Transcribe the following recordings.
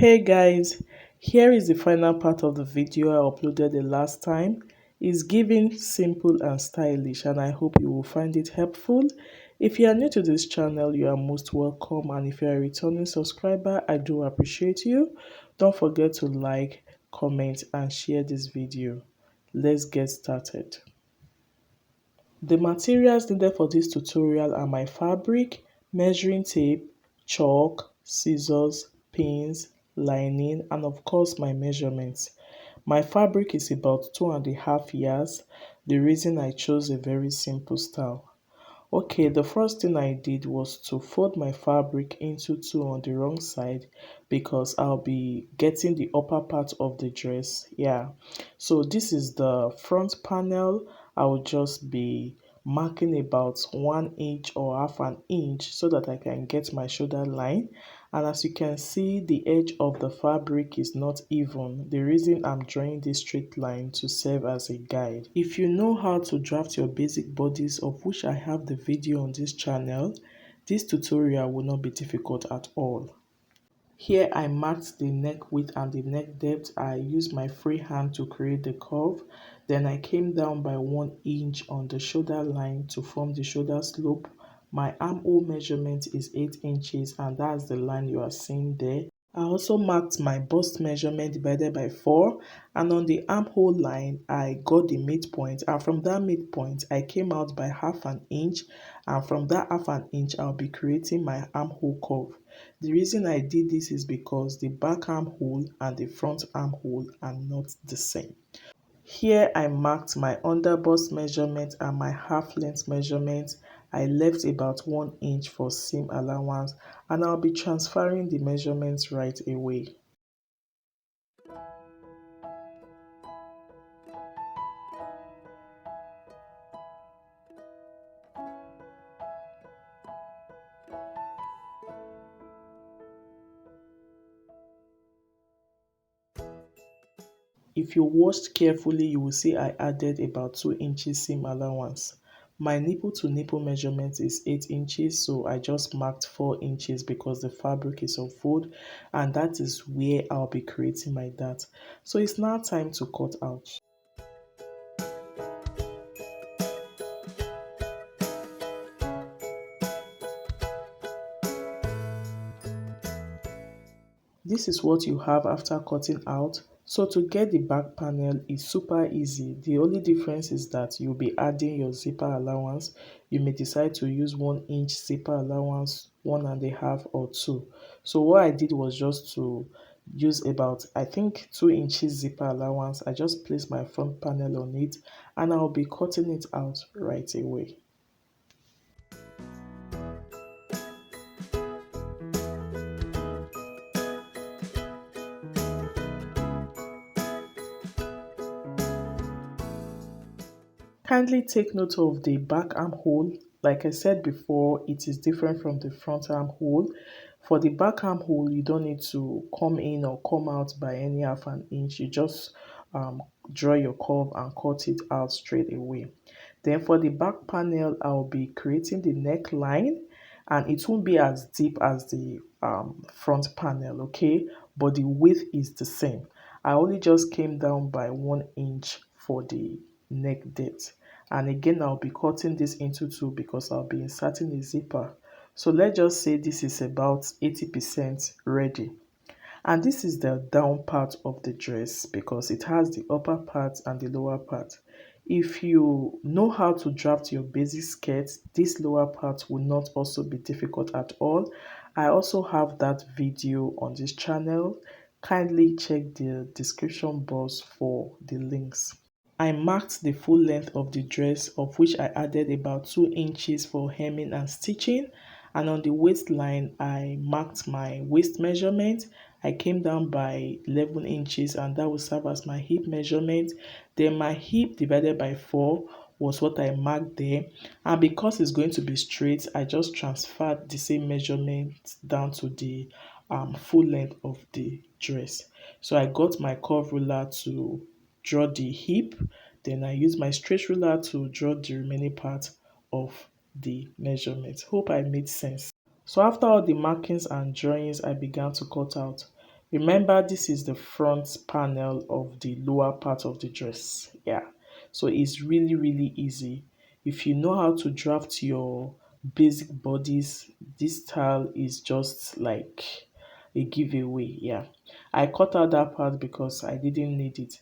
Hey guys, here is the final part of the video I uploaded the last time. It's giving simple and stylish, and I hope you will find it helpful. If you are new to this channel, you are most welcome, and if you are a returning subscriber, I do appreciate you. Don't forget to like, comment and share this video. Let's get started. The materials needed for this tutorial are my fabric, measuring tape, chalk, scissors, pins, lining, and of course my measurements. My fabric is about 2.5 yards. The reason I chose a very simple style. Okay, the first thing I did was to fold my fabric into two on the wrong side because I'll be getting the upper part of the dress. Yeah, so this is the front panel. I will just be marking about 1 inch or half an inch so that I can get my shoulder line. And as you can see, the edge of the fabric is not even. The reason I'm drawing this straight line to serve as a guide. If you know how to draft your basic bodies, of which I have the video on this channel, this tutorial will not be difficult at all. Here I marked the neck width and the neck depth. I used my free hand to create the curve. Then I came down by 1 inch on the shoulder line to form the shoulder slope. My armhole measurement is 8 inches and that's the line you are seeing there. I also marked my bust measurement divided by 4, and on the armhole line I got the midpoint, and from that midpoint I came out by half an inch, and from that half an inch I'll be creating my armhole curve. The reason I did this is because the back armhole and the front armhole are not the same. Here I marked my under bust measurement and my half length measurement. I left about 1 inch for seam allowance, and I'll be transferring the measurements right away. If you watched carefully, you will see I added about 2 inches seam allowance. My nipple to nipple measurement is 8 inches, so I just marked 4 inches because the fabric is unfold, and that is where I'll be creating my dart. So it's now time to cut out. This is what you have after cutting out. So to get the back panel is super easy. The only difference is that you'll be adding your zipper allowance. You may decide to use 1 inch zipper allowance, 1.5 or 2. So what I did was just to use about, I think, 2 inches zipper allowance. I just placed my front panel on it and I'll be cutting it out right away. Kindly take note of the back armhole. Like I said before, it is different from the front armhole. For the back armhole, you don't need to come in or come out by any half an inch. You just draw your curve and cut it out straight away. Then for the back panel, I'll be creating the neckline, and it won't be as deep as the front panel, okay? But the width is the same. I only just came down by 1 inch for the neck depth. And again, I'll be cutting this into two because I'll be inserting a zipper. So let's just say this is about 80% ready. And this is the down part of the dress because it has the upper part and the lower part. If you know how to draft your basic skirt, this lower part will not also be difficult at all. I also have that video on this channel. Kindly check the description box for the links. I marked the full length of the dress, of which I added about 2 inches for hemming and stitching, and on the waistline I marked my waist measurement. I came down by 11 inches and that will serve as my hip measurement. Then my hip divided by 4 was what I marked there, and because it's going to be straight, I just transferred the same measurement down to the full length of the dress. So I got my curve ruler to draw the hip, then I use my straight ruler to draw the remaining part of the measurement. Hope I made sense. So after all the markings and drawings, I began to cut out. Remember, this is the front panel of the lower part of the dress. Yeah, so it's really, really easy. If you know how to draft your basic bodies, this style is just like a giveaway. Yeah, I cut out that part because I didn't need it.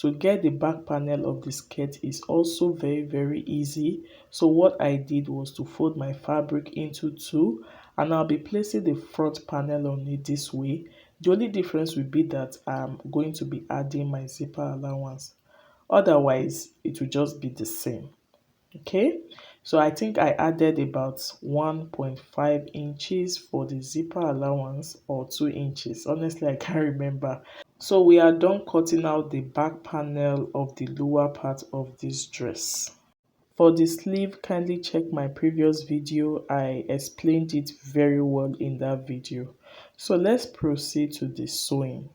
To get the back panel of the skirt is also very, very easy. So what I did was to fold my fabric into two, and I'll be placing the front panel on it this way. The only difference will be that I'm going to be adding my zipper allowance. Otherwise, it will just be the same. Okay, so I think I added about 1.5 inches for the zipper allowance, or 2 inches. Honestly, I can't remember. So we are done cutting out the back panel of the lower part of this dress. For the sleeve, kindly check my previous video. I explained it very well in that video. So let's proceed to the sewing.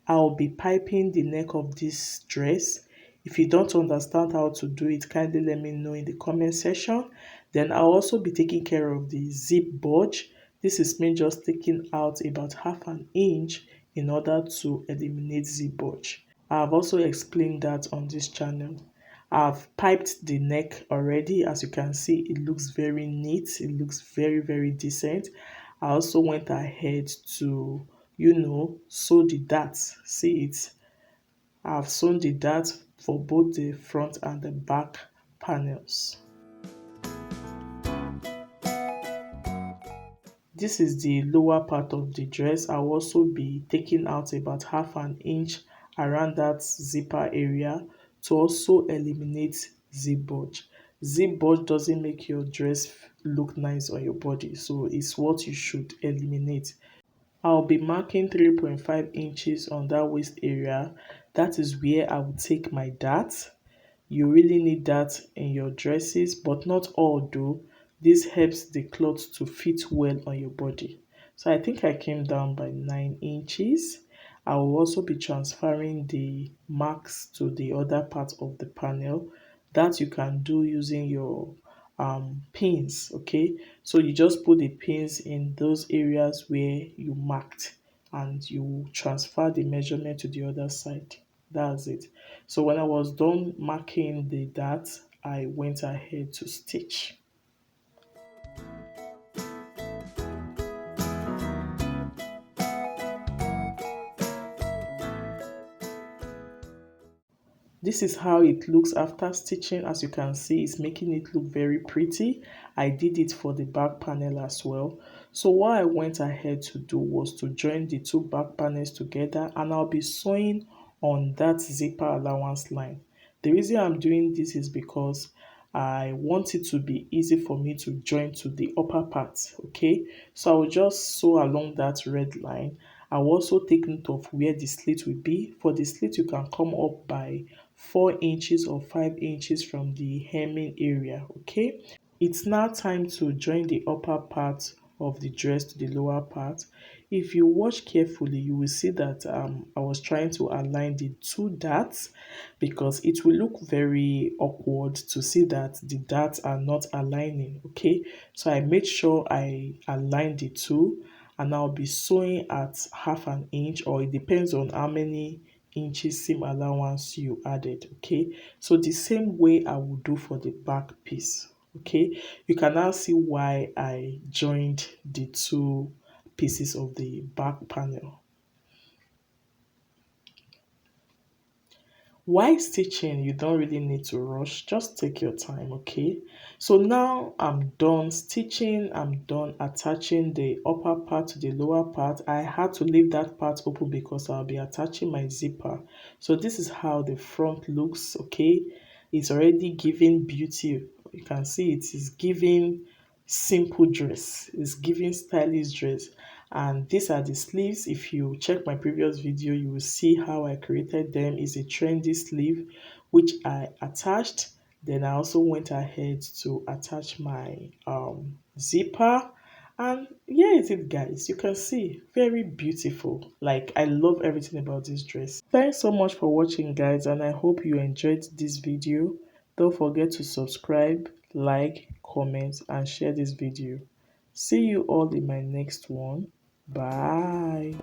I'll be piping the neck of this dress. If you don't understand how to do it, kindly let me know in the comment section. Then I'll also be taking care of the zip bulge. This is me just taking out about half an inch in order to eliminate zip bulge. I've also explained that on this channel. I've piped the neck already. As you can see, it looks very neat. It looks very, very decent. I also went ahead to, sew the darts. See it? I've sewn the darts for both the front and the back panels. This is the lower part of the dress. I'll also be taking out about half an inch around that zipper area to also eliminate zip bulge. Zip bulge doesn't make your dress look nice on your body, so it's what you should eliminate. I'll be marking 3.5 inches on that waist area. That is where I will take my dart. You really need that in your dresses, but not all though. This helps the cloth to fit well on your body. So I think I came down by 9 inches. I will also be transferring the marks to the other part of the panel. That you can do using your pins. Okay, so you just put the pins in those areas where you marked, and you transfer the measurement to the other side. That's it. So when I was done marking the dart, I went ahead to stitch. This is how it looks after stitching. As you can see, it's making it look very pretty. I did it for the back panel as well. So what I went ahead to do was to join the two back panels together, and I'll be sewing on that zipper allowance line. The reason I'm doing this is because I want it to be easy for me to join to the upper part. Okay, so I will just sew along that red line. I will also take note of where the slit will be. For the slit, you can come up by 4 inches or 5 inches from the hemming area. Okay, it's now time to join the upper part of the dress to the lower part. If you watch carefully, you will see that I was trying to align the two darts, because it will look very awkward to see that the darts are not aligning. Okay, so I made sure I aligned the two, and I'll be sewing at half an inch, or it depends on how many inches seam allowance you added. Okay, so the same way I will do for the back piece. Okay, you can now see why I joined the two pieces of the back panel. While stitching, you don't really need to rush, just take your time. Okay, so now I'm done stitching, I'm done attaching the upper part to the lower part. I had to leave that part open because I'll be attaching my zipper. So this is how the front looks. Okay, it's already giving beauty. You can see it is giving simple dress, it's giving stylish dress. And these are the sleeves. If you check my previous video, you will see how I created them. It's a trendy sleeve which I attached. Then I also went ahead to attach my zipper, and here is it, guys. You can see, very beautiful. Like, I love everything about this dress. Thanks so much for watching, guys, and I hope you enjoyed this video. Don't forget to subscribe, like, comment, and share this video. See you all in my next one. Bye.